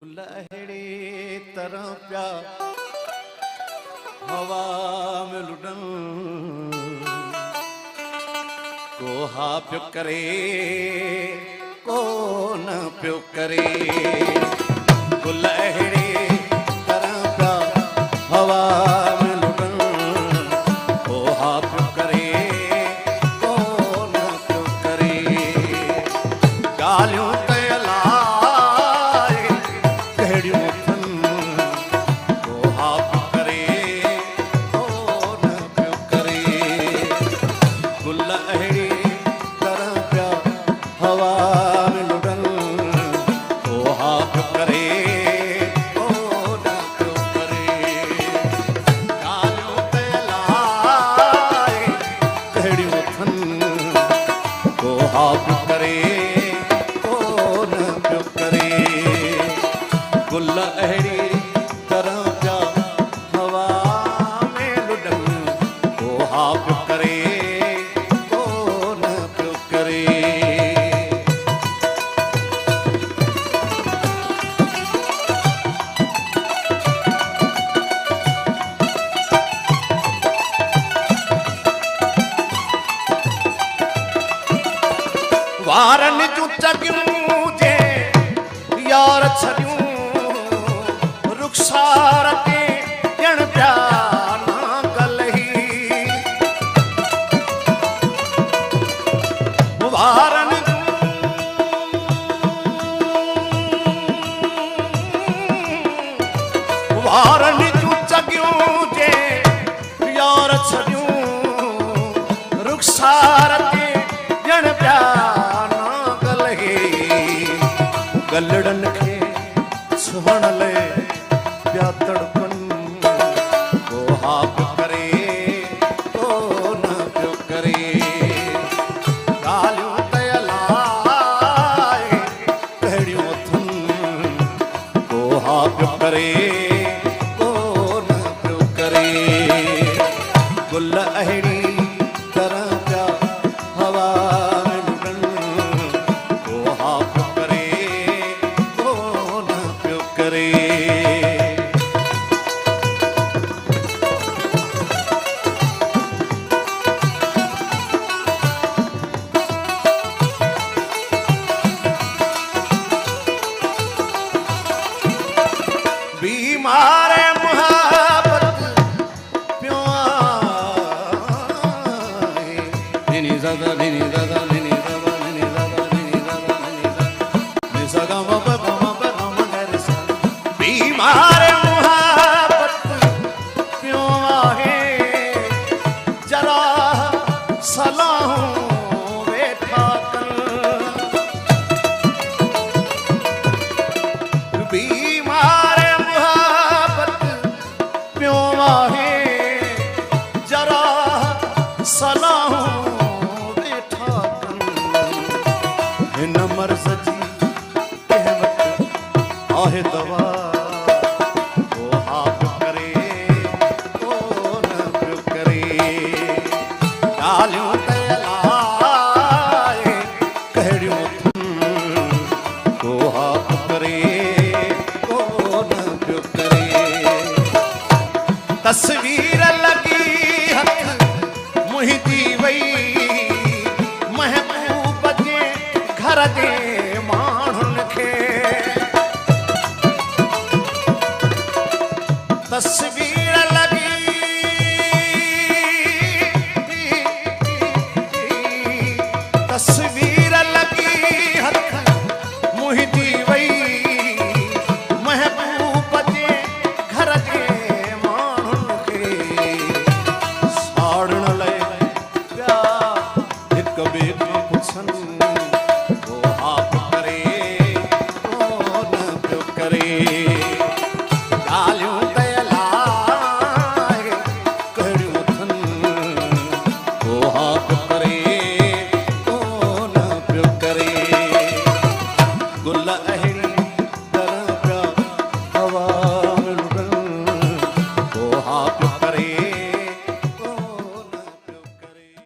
लहड़ी तरह प्या हवा में लुडन को हा प्यो करे को न प्यो करे को लहड़ी तरह प्या हवा में लुडन को हा प्यो करे को न प्यो करे गालियों वारन जूं चगियूं जे यार छड़ियूं रुखसार ते ॼण प्या ना गलही वारन जूं चगियूं जे यार छड़ियूं रुखसार ते ॼण प्या गलड़न खे छुहण ले प्या तड़पन को हा प्यो करे को न प्यो करे गालियों तयलाए कहिड़ियूं अथनि को हा प्यो करे को न प्यो करे गुल अहिड़ी तरह प्या हवा बीमारे मुहब्बत प्यो निनी ज़दा निनी ज़दा निनी ज़दा निनी ज़दा निनी ज़दा निनी ज़दा नि सगा म प ग म प ग म ग रे सा बीमारे मुहब्बत प्यो आहे जरा सलाहूं वेठा कर बीमारे जरा सलाहूं वेठा कन हिन मर्ज़ जी कहवत आहे दवा को हा प्यो करे को न प्यो करे ॻाल्हियूं तयलाए कहिड़ियूं अथनि को हा प्यो करे को न प्यो करे तस्वीर